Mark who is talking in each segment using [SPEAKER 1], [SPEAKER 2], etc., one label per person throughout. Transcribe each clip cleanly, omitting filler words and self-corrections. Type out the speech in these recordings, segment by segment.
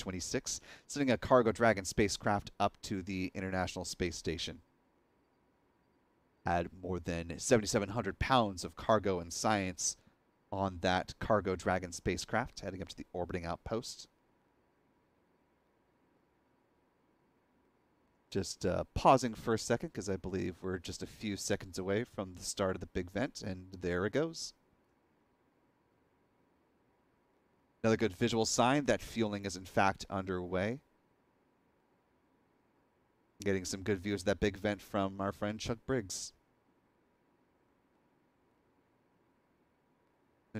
[SPEAKER 1] 26, sending a Cargo Dragon spacecraft up to the International Space Station. Had more than 7,700 pounds of cargo and science on that Cargo Dragon spacecraft, heading up to the orbiting outpost. Just pausing for a second because I believe we're just a few seconds away from the start of the big vent, and there it goes. Another good visual sign that fueling is in fact underway. Getting some good views of that big vent from our friend Chuck Briggs.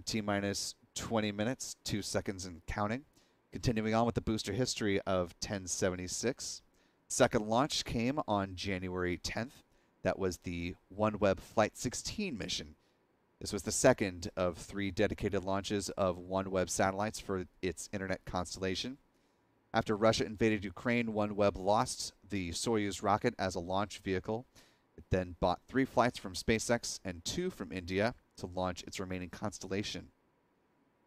[SPEAKER 1] T-minus 20 minutes, 2 seconds and counting. Continuing on with the booster history of 1076. Second launch came on January 10th. That was the OneWeb Flight 16 mission. This was the second of 3 dedicated launches of OneWeb satellites for its internet constellation. After Russia invaded Ukraine, OneWeb lost the Soyuz rocket as a launch vehicle. It then bought 3 flights from SpaceX and 2 from India to launch its remaining constellation.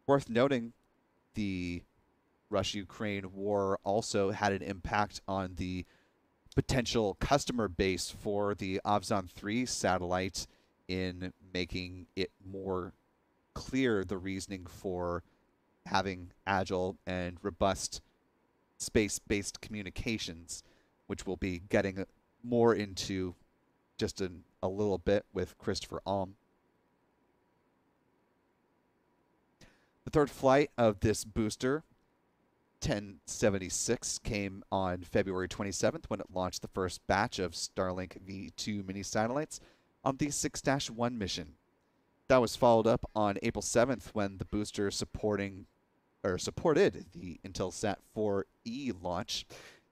[SPEAKER 1] Worth noting, the Russia-Ukraine war also had an impact on the potential customer base for the Ovzon 3 satellite in making it more clear the reasoning for having agile and robust space-based communications, which we'll be getting more into just in a little bit with Christopher Alm. The third flight of this booster, 1076, came on February 27th when it launched the first batch of Starlink V2 mini satellites on the 6-1 mission. That was followed up on April 7th when the booster supported the Intelsat 4E launch.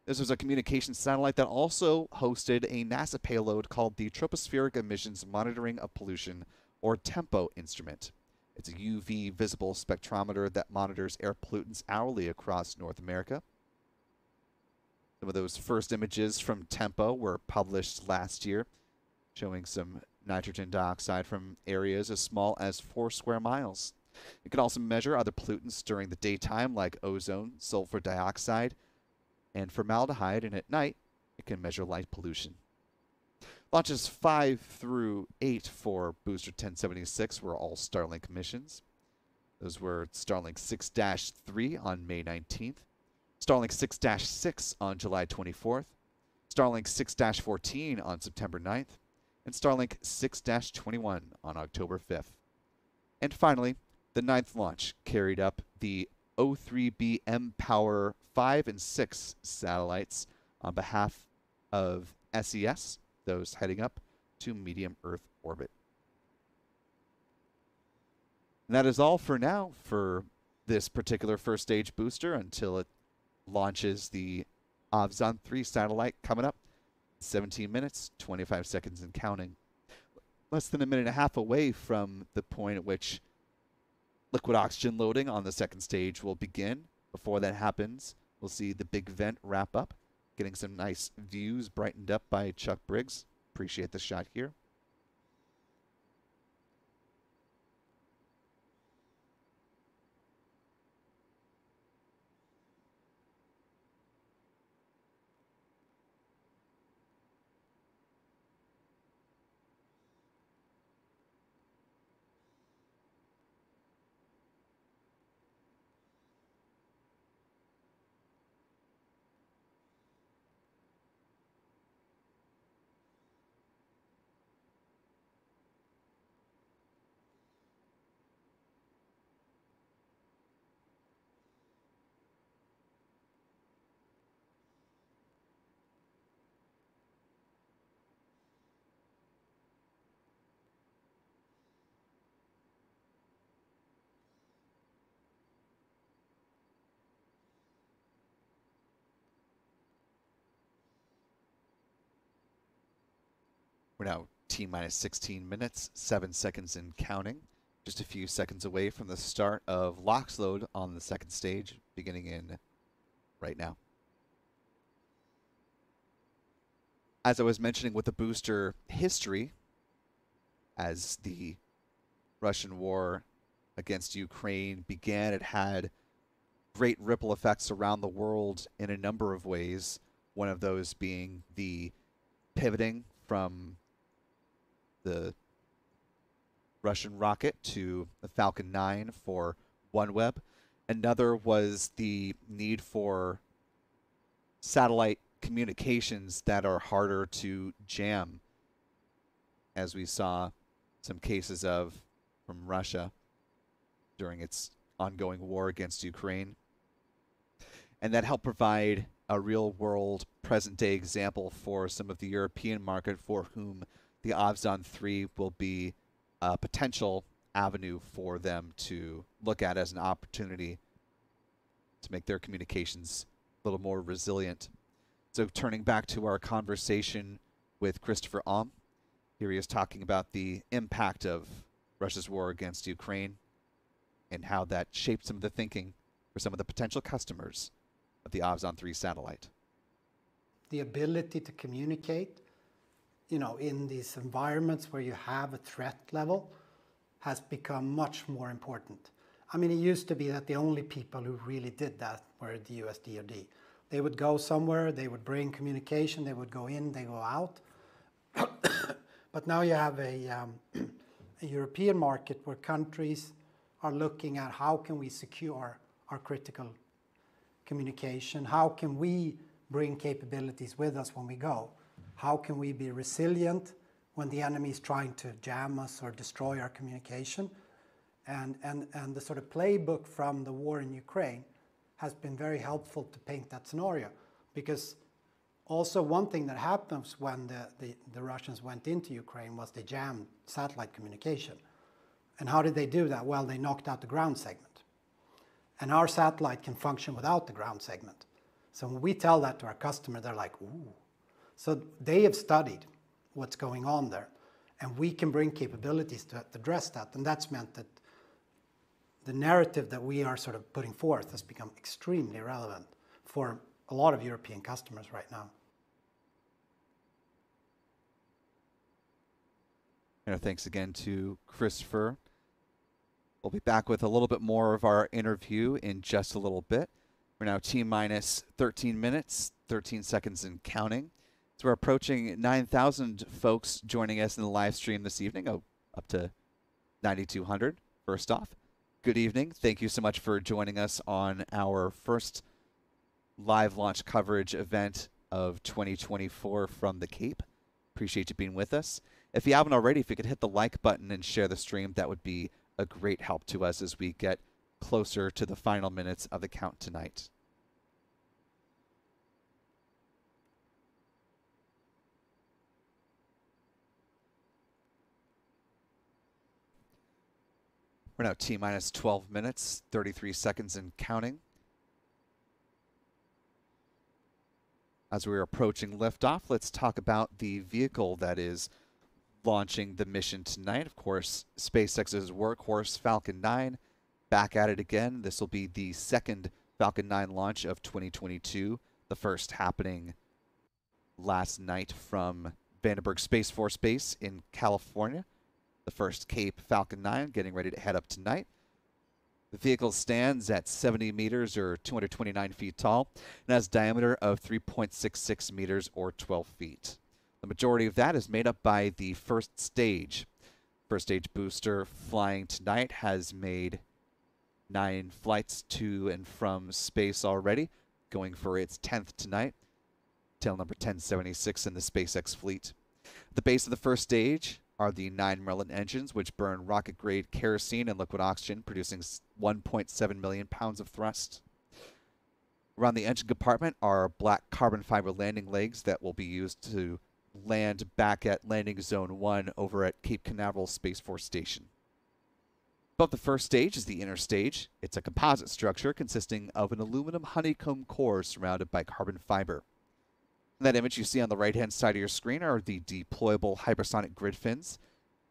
[SPEAKER 1] This was a communications satellite that also hosted a NASA payload called the Tropospheric Emissions Monitoring of Pollution, or TEMPO instrument. It's a UV visible spectrometer that monitors air pollutants hourly across North America. Some of those first images from TEMPO were published last year, showing some nitrogen dioxide from areas as small as 4 square miles. It can also measure other pollutants during the daytime, like ozone, sulfur dioxide, and formaldehyde, and at night, it can measure light pollution. Launches 5 through 8 for Booster 1076 were all Starlink missions. Those were Starlink 6-3 on May 19th, Starlink 6-6 on July 24th, Starlink 6-14 on September 9th, and Starlink 6-21 on October 5th. And finally, the 9th launch carried up the O3b mPOWER 5 and 6 satellites on behalf of SES, those heading up to medium Earth orbit. And that is all for now for this particular first stage booster until it launches the Ovzon 3 satellite coming up. 17 minutes, 25 seconds and counting. Less than a minute and a half away from the point at which liquid oxygen loading on the second stage will begin. Before that happens, we'll see the big vent wrap up. Getting some nice views brightened up by Chuck Briggs. Appreciate the shot here. We're now T-minus 16 minutes, 7 seconds and counting. Just a few seconds away from the start of LOX load on the second stage, beginning in right now. As I was mentioning with the booster history, as the Russian war against Ukraine began, it had great ripple effects around the world in a number of ways. One of those being the pivoting from the Russian rocket to the Falcon 9 for OneWeb. Another was the need for satellite communications that are harder to jam, as we saw some cases of from Russia during its ongoing war against Ukraine. And that helped provide a real-world, present-day example for some of the European market for whom the Ovzon 3 will be a potential avenue for them to look at as an opportunity to make their communications a little more resilient. So turning back to our conversation with Christopher Alm, here he is talking about the impact of Russia's war against Ukraine and how that shaped some of the thinking for some of the potential customers of the Ovzon 3 satellite.
[SPEAKER 2] The ability to communicate, in these environments where you have a threat level has become much more important. I mean, it used to be that the only people who really did that were the US DoD. They would go somewhere, they would bring communication, they would go in, they go out. But now you have a European market where countries are looking at how can we secure our critical communication, how can we bring capabilities with us when we go, how can we be resilient when the enemy is trying to jam us or destroy our communication. And the sort of playbook from the war in Ukraine has been very helpful to paint that scenario. Because also one thing that happens when the Russians went into Ukraine was they jammed satellite communication. And how did they do that? Well, they knocked out the ground segment. And our satellite can function without the ground segment. So when we tell that to our customer, they're like, ooh. So they have studied what's going on there. And we can bring capabilities to address that. And that's meant that the narrative that we are sort of putting forth has become extremely relevant for a lot of European customers right now.
[SPEAKER 1] Thanks again to Christopher. We'll be back with a little bit more of our interview in just a little bit. We're now T-minus 13 minutes, 13 seconds and counting. So we're approaching 9,000 folks joining us in the live stream this evening, up to 9,200. First off, good evening. Thank you so much for joining us on our first live launch coverage event of 2024 from the Cape. Appreciate you being with us. If you haven't already, if you could hit the like button and share the stream, that would be a great help to us as we get closer to the final minutes of the count tonight. We're now T-minus 12 minutes, 33 seconds and counting. As we're approaching liftoff, let's talk about the vehicle that is launching the mission tonight. Of course, SpaceX's workhorse Falcon 9, back at it again. This will be the second Falcon 9 launch of 2022, the first happening last night from Vandenberg Space Force Base in California. The first Cape Falcon 9 getting ready to head up tonight. The vehicle stands at 70 meters or 229 feet tall and has a diameter of 3.66 meters or 12 feet. The majority of that is made up by the first stage. First stage booster flying tonight has made 9 flights to and from space already, going for its 10th tonight. Tail number 1076 in the SpaceX fleet. At the base of the first stage are the 9 Merlin engines, which burn rocket-grade kerosene and liquid oxygen, producing 1.7 million pounds of thrust. Around the engine compartment are black carbon fiber landing legs that will be used to land back at Landing Zone 1 over at Cape Canaveral Space Force Station. Above the first stage is the inner stage. It's a composite structure consisting of an aluminum honeycomb core surrounded by carbon fiber. That image you see on the right-hand side of your screen are the deployable hypersonic grid fins.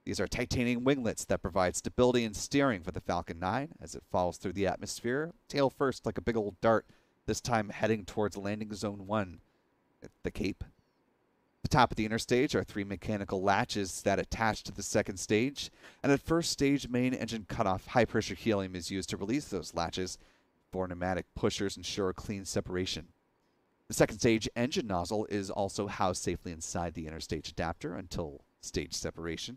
[SPEAKER 1] These are titanium winglets that provide stability and steering for the Falcon 9 as it falls through the atmosphere, tail first like a big old dart, this time heading towards Landing Zone 1 at the Cape. At the top of the inner stage are 3 mechanical latches that attach to the second stage, and at first stage main engine cutoff, high-pressure helium is used to release those latches 4 pneumatic pushers ensure clean separation. The second stage engine nozzle is also housed safely inside the interstage adapter until stage separation.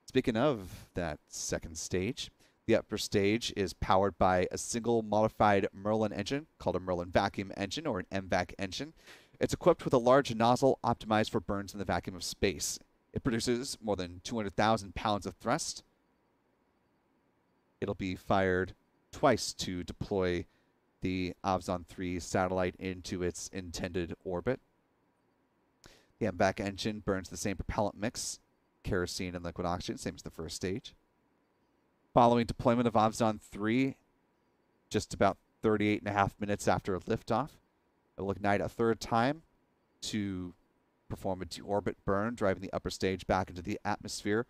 [SPEAKER 1] Speaking of that second stage, the upper stage is powered by a single modified Merlin engine called a Merlin vacuum engine or an MVAC engine. It's equipped with a large nozzle optimized for burns in the vacuum of space. It produces more than 200,000 pounds of thrust. It'll be fired twice to deploy the Ovzon 3 satellite into its intended orbit. The MVAC engine burns the same propellant mix, kerosene and liquid oxygen, same as the first stage. Following deployment of Ovzon 3, just about 38.5 minutes after liftoff, it will ignite a third time to perform a deorbit burn, driving the upper stage back into the atmosphere,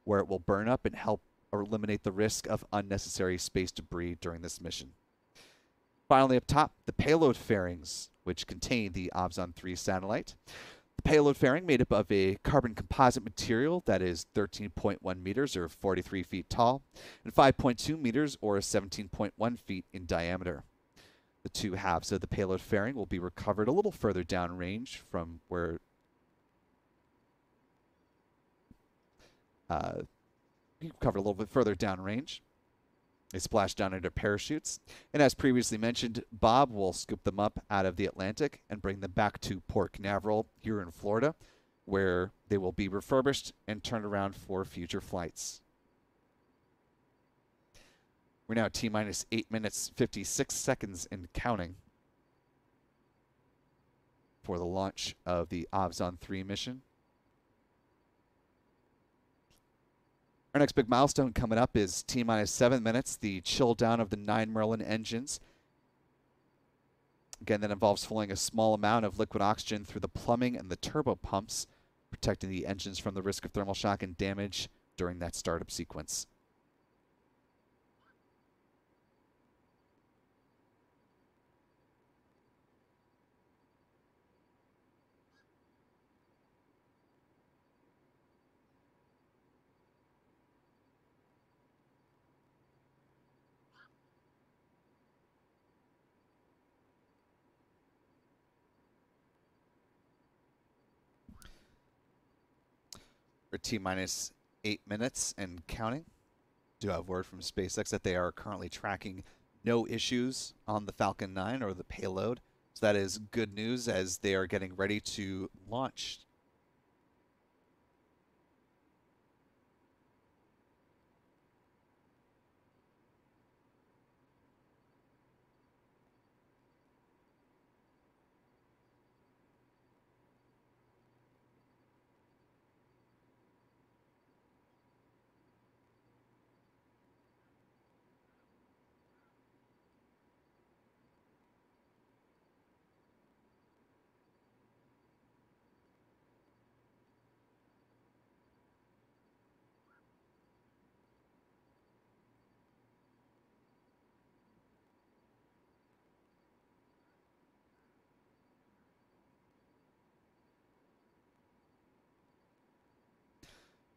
[SPEAKER 1] where it will burn up and help eliminate the risk of unnecessary space debris during this mission. Finally, up top, the payload fairings, which contain the Ovzon 3 satellite. The payload fairing, made up of a carbon composite material that is 13.1 meters or 43 feet tall, and 5.2 meters or 17.1 feet in diameter. The two halves of the payload fairing will be recovered a little further downrange from where covered a little bit further downrange. They splash down into parachutes, and as previously mentioned, Bob will scoop them up out of the Atlantic and bring them back to Port Canaveral here in Florida, where they will be refurbished and turned around for future flights. We're now T-minus 8 minutes, 56 seconds and counting for the launch of the Ovzon 3 mission. Our next big milestone coming up is T-minus 7 minutes, the chill down of the 9 Merlin engines. Again, that involves flowing a small amount of liquid oxygen through the plumbing and the turbo pumps, protecting the engines from the risk of thermal shock and damage during that startup sequence. For T-minus 8 minutes and counting. Do have word from SpaceX that they are currently tracking no issues on the Falcon 9 or the payload. So that is good news as they are getting ready to launch.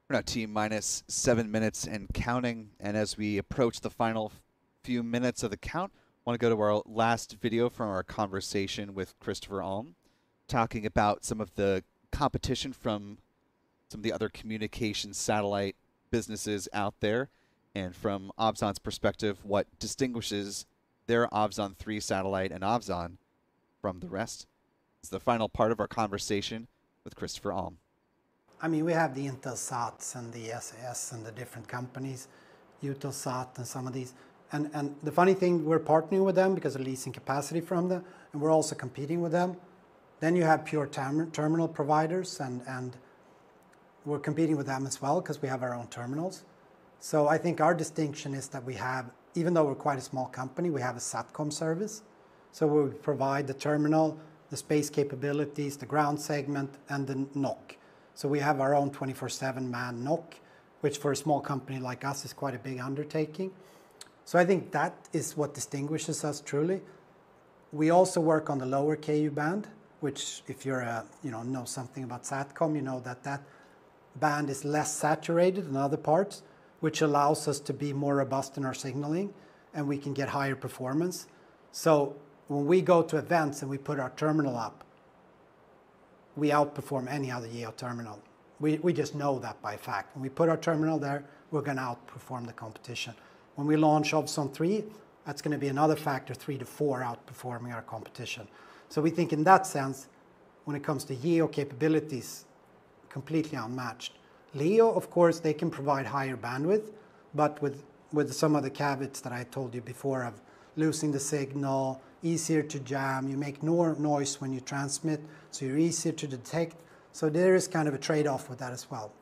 [SPEAKER 1] We're now T-minus 7 minutes and counting, and as we approach the final few minutes of the count, I want to go to our last video from our conversation with Christopher Alm, talking about some of the competition from some of the other communications satellite businesses out there, and from Ovzon's perspective, what distinguishes their Ovzon 3 satellite and Ovzon from the rest. It's the final part of our conversation with Christopher Alm.
[SPEAKER 2] I mean, we have the Intelsats and the SAS and the different companies, Eutelsat and some of these. And the funny thing, we're partnering with them because of leasing capacity from them, and we're also competing with them. Then you have pure terminal providers, and we're competing with them as well because we have our own terminals. So I think our distinction is that we have, even though we're quite a small company, we have a SATCOM service. So we provide the terminal, the space capabilities, the ground segment, and the NOC. So we have our own 24/7 man NOC, which for a small company like us is quite a big undertaking. So I think that is what distinguishes us truly. We also work on the lower KU band, which if you're know something about SATCOM, you know that that band is less saturated than other parts, which allows us to be more robust in our signaling, and we can get higher performance. So when we go to events and we put our terminal up, we outperform any other GEO terminal. We just know that by fact. When we put our terminal there, we're going to outperform the competition. When we launch Ovzon 3, that's going to be another factor, 3 to 4 outperforming our competition. So we think in that sense, when it comes to GEO capabilities, completely unmatched. LEO, of course, they can provide higher bandwidth, but with some of the caveats that I told you before of losing the signal, easier to jam, you make more noise when you transmit, so you're easier to detect. So there is kind of a trade-off with that as well.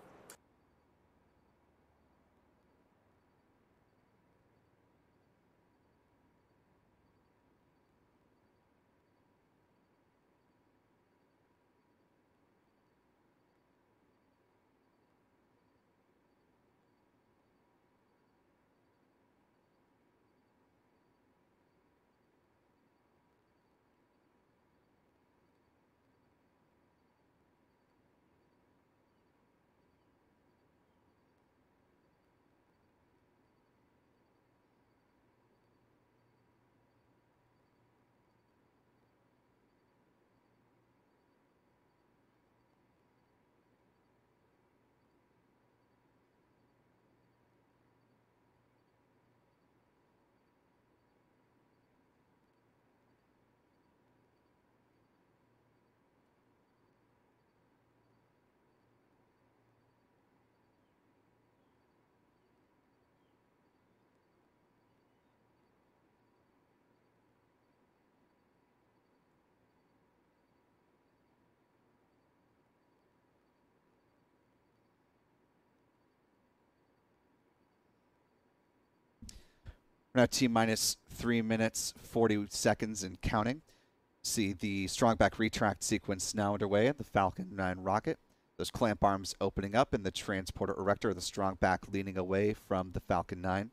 [SPEAKER 1] We're now T-minus 3 minutes, 40 seconds and counting. See the strong back retract sequence now underway at the Falcon 9 rocket. Those clamp arms opening up and the transporter erector, the strong back leaning away from the Falcon 9.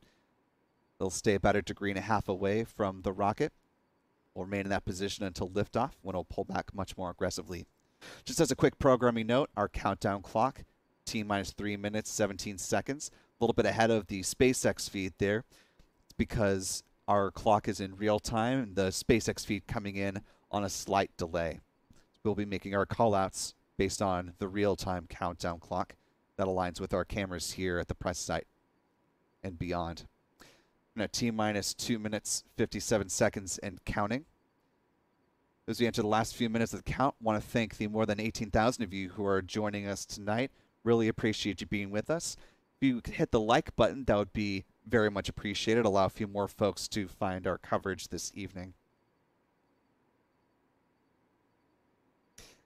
[SPEAKER 1] They'll stay about 1.5 degrees away from the rocket. Will remain in that position until liftoff, when it'll pull back much more aggressively. Just as a quick programming note, our countdown clock, T-minus 3 minutes, 17 seconds. A little bit ahead of the SpaceX feed there. It's because our clock is in real time and the SpaceX feed coming in on a slight delay. We'll be making our callouts based on the real-time countdown clock. That aligns with our cameras here at the press site and beyond. We're at T-minus 2 minutes, 57 seconds and counting. As we enter the last few minutes of the count, I want to thank the more than 18,000 of you who are joining us tonight. Really appreciate you being with us. If you could hit the like button, that would be very much appreciated. Allow a few more folks to find our coverage this evening.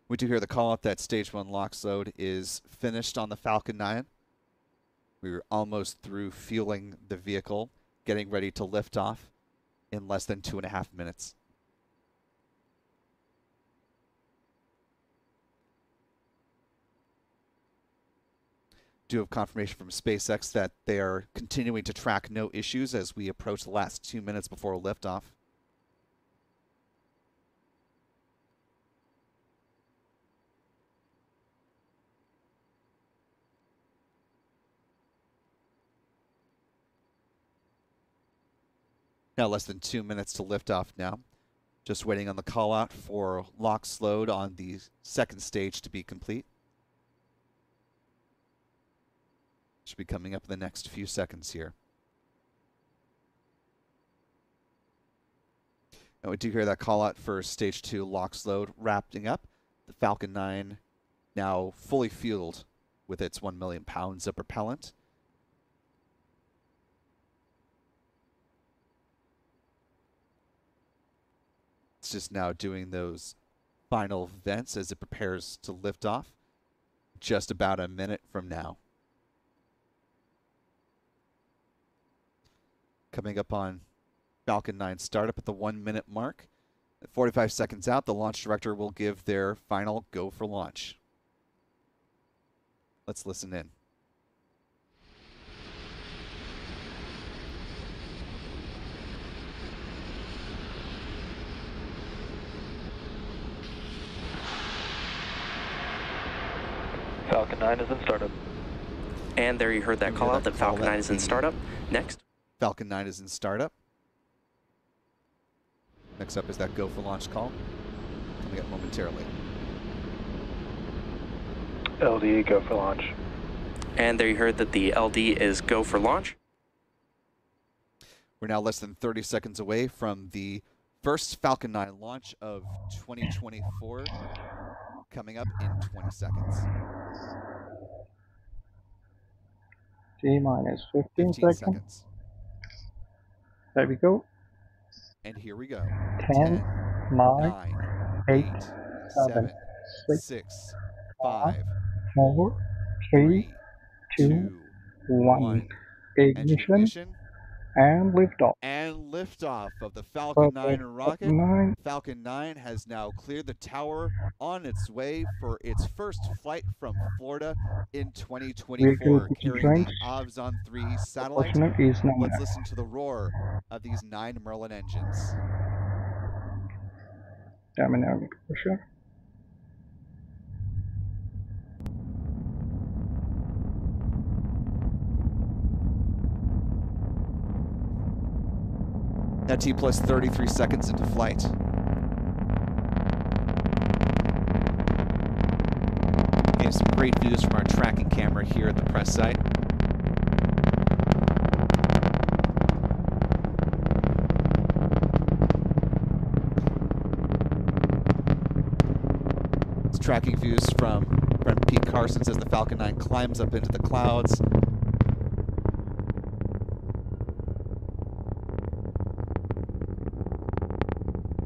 [SPEAKER 1] We do hear the call out that Stage 1 LOX load is finished on the Falcon 9. We were almost through fueling the vehicle, getting ready to lift off in less than 2.5 minutes. Do have confirmation from SpaceX that they are continuing to track no issues as we approach the last 2 minutes before liftoff. Now less than 2 minutes to liftoff now. Just waiting on the call out for LOX load on the second stage to be complete. Should be coming up in the next few seconds here. And we do hear that call out for Stage 2 LOX load wrapping up. The Falcon 9 now fully fueled with its 1 million pounds of propellant. It's just now doing those final vents as it prepares to lift off just about a minute from now. Coming up on Falcon 9 startup at the 1 minute mark. At 45 seconds out, the launch director will give their final go for launch. Let's listen in.
[SPEAKER 3] Falcon 9 is in startup.
[SPEAKER 4] And there you heard that call out that Falcon 9 is in startup. Next.
[SPEAKER 1] Falcon 9 is in startup. Next up is that go for launch call, coming up momentarily.
[SPEAKER 3] LD, go for launch.
[SPEAKER 4] And there you heard that the LD is go for launch.
[SPEAKER 1] We're now less than 30 seconds away from the first Falcon 9 launch of 2024, coming up in 20 seconds.
[SPEAKER 5] T-minus 15
[SPEAKER 1] 15
[SPEAKER 5] seconds.
[SPEAKER 1] seconds.
[SPEAKER 5] There we go.
[SPEAKER 1] And here we go.
[SPEAKER 5] 10, 9, 8, 7,
[SPEAKER 1] 6, 5,
[SPEAKER 5] 4,
[SPEAKER 1] 4,
[SPEAKER 5] 3, 2,
[SPEAKER 1] 2,
[SPEAKER 5] 1.
[SPEAKER 1] 1.
[SPEAKER 5] Ignition and liftoff.
[SPEAKER 1] And liftoff of the Falcon 9 rocket.
[SPEAKER 5] Falcon 9.
[SPEAKER 1] Falcon 9 has now cleared the tower on its way for its first flight from Florida in 2024, carrying the Ovzon 3 satellite. Let's listen to the roar of these 9 Merlin engines.
[SPEAKER 5] Dynamic pressure.
[SPEAKER 1] Now T plus 33 seconds into flight. Getting some great views from our tracking camera here at the press site. It's tracking views from friend Pete Carson as the Falcon 9 climbs up into the clouds.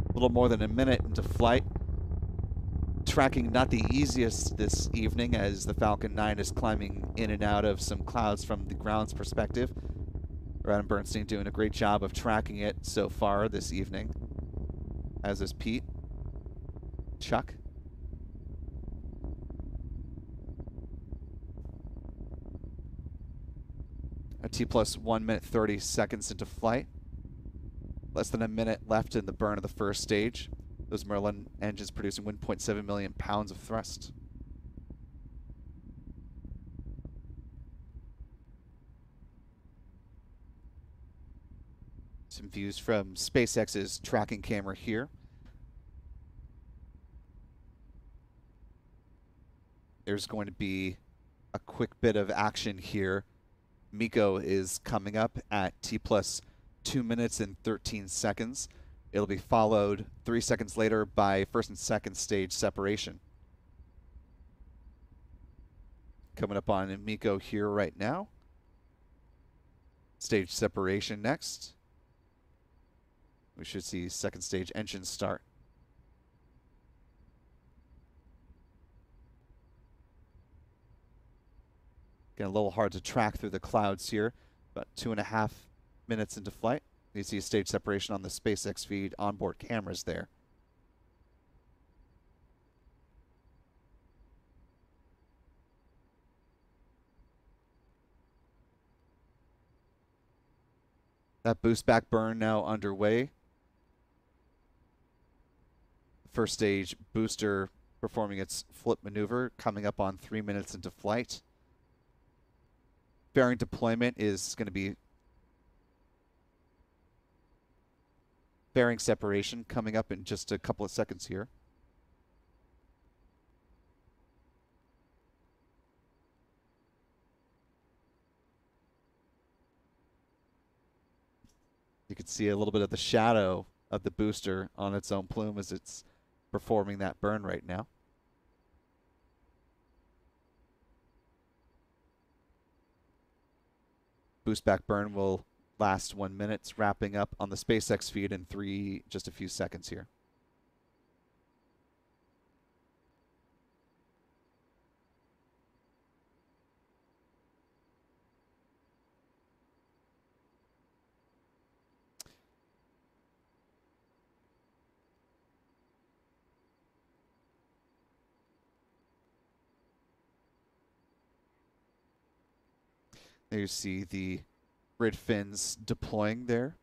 [SPEAKER 1] A little more than a minute into flight. Tracking not the easiest this evening as the Falcon 9 is climbing in and out of some clouds from the ground's perspective. Adam Bernstein doing a great job of tracking it so far this evening, as is Pete, Chuck. A T plus 1 minute 30 seconds into flight. Less than a minute left in the burn of the first stage. Those Merlin engines producing 1.7 million pounds of thrust. Some views from SpaceX's tracking camera here. There's going to be a quick bit of action here. MECO is coming up at T plus 2 minutes and 13 seconds. It'll be followed 3 seconds later by first and second stage separation. Coming up on MECO here right now. Stage separation next. We should see second stage engine start. Getting a little hard to track through the clouds here. About 2.5 minutes into flight. You see stage separation on the SpaceX feed onboard cameras there. That boost back burn now underway. First stage booster performing its flip maneuver, coming up on 3 minutes into flight. Fairing deployment is going to be fairing separation coming up in just a couple of seconds here. You can see a little bit of the shadow of the booster on its own plume as it's performing that burn right now. Boost back burn will last 1 minute. It's wrapping up on the SpaceX feed in just a few seconds here. There you see the grid fins deploying there.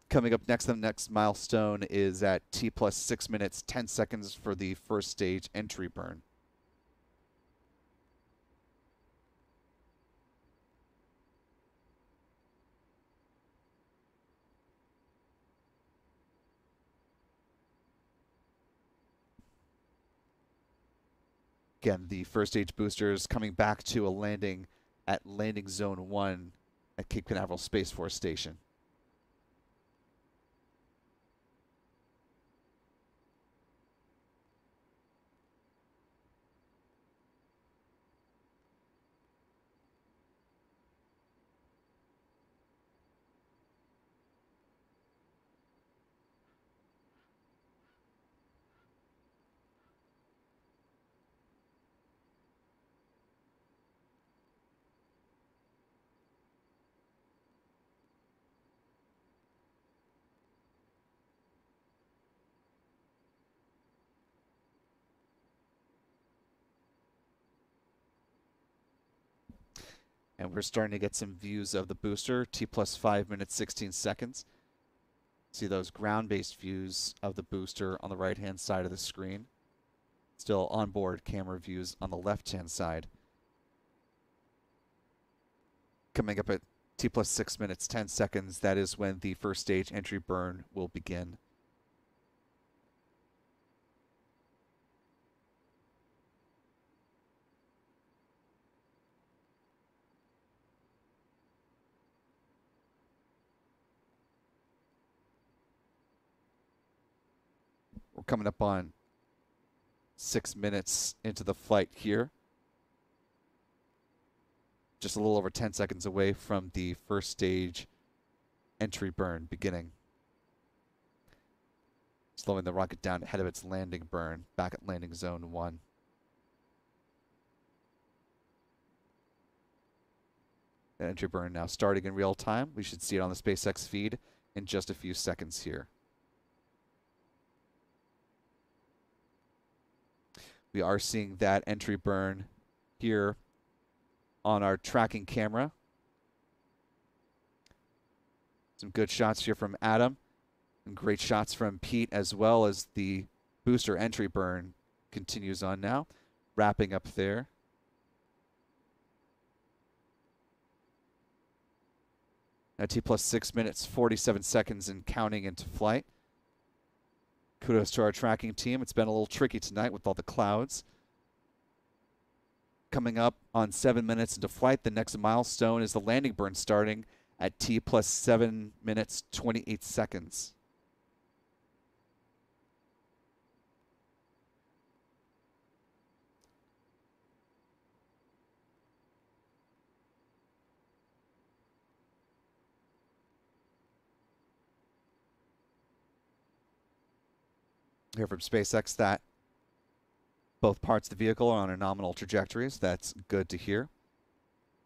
[SPEAKER 1] Coming up next, the next milestone is at T plus 6 minutes, 10 seconds for the first stage entry burn. Again, the first stage boosters coming back to a landing at Landing Zone 1 at Cape Canaveral Space Force Station. And we're starting to get some views of the booster, T plus 5 minutes, 16 seconds. See those ground-based views of the booster on the right-hand side of the screen. Still onboard camera views on the left-hand side. Coming up at T plus 6 minutes, 10 seconds, that is when the first stage entry burn will begin. We're coming up on 6 minutes into the flight here. Just a little over 10 seconds away from the first stage entry burn beginning. Slowing the rocket down ahead of its landing burn back at landing zone 1. The entry burn now starting in real time. We should see it on the SpaceX feed in just a few seconds here. We are seeing that entry burn here on our tracking camera. Some good shots here from Adam and great shots from Pete, as well as the booster entry burn continues on now, wrapping up there. Now T plus 6 minutes, 47 seconds and counting into flight. Kudos to our tracking team. It's been a little tricky tonight with all the clouds. Coming up on 7 minutes into flight, the next milestone is the landing burn starting at T plus 7 minutes, 28 seconds. Hear from SpaceX that both parts of the vehicle are on a nominal trajectories. That's good to hear.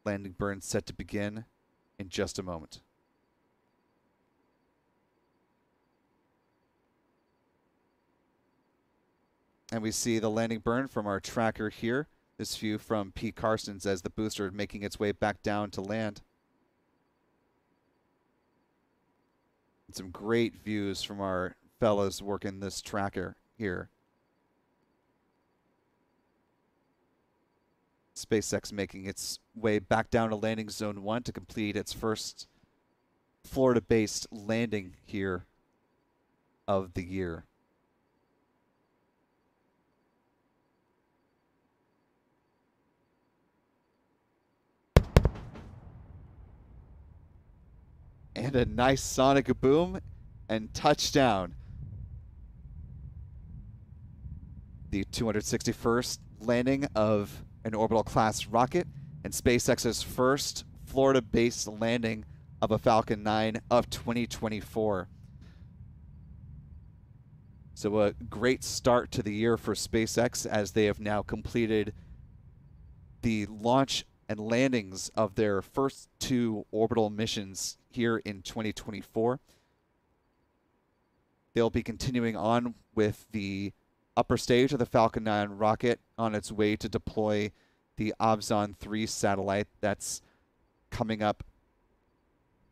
[SPEAKER 1] Landing burn set to begin in just a moment. And we see the landing burn from our tracker here. This view from Pete Carson's as the booster making its way back down to land. And some great views from our fellows working this tracker here. SpaceX making its way back down to landing zone 1 to complete its first Florida-based landing here of the year. And a nice sonic boom and touchdown. The 261st landing of an orbital class rocket and SpaceX's first Florida-based landing of a Falcon 9 of 2024. So a great start to the year for SpaceX as they have now completed the launch and landings of their first 2 orbital missions here in 2024. They'll be continuing on with the upper stage of the Falcon 9 rocket on its way to deploy the Ovzon 3 satellite. That's coming up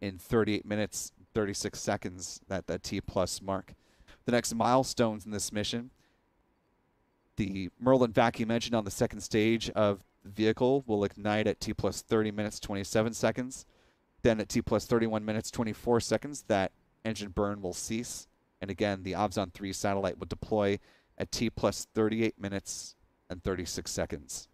[SPEAKER 1] in 38 minutes, 36 seconds, that T plus mark. The next milestones in this mission, the Merlin vacuum engine on the second stage of the vehicle will ignite at T plus 30 minutes, 27 seconds. Then at T plus 31 minutes, 24 seconds, that engine burn will cease. And again, the Ovzon 3 satellite will deploy at T plus 38 minutes, and 36 seconds.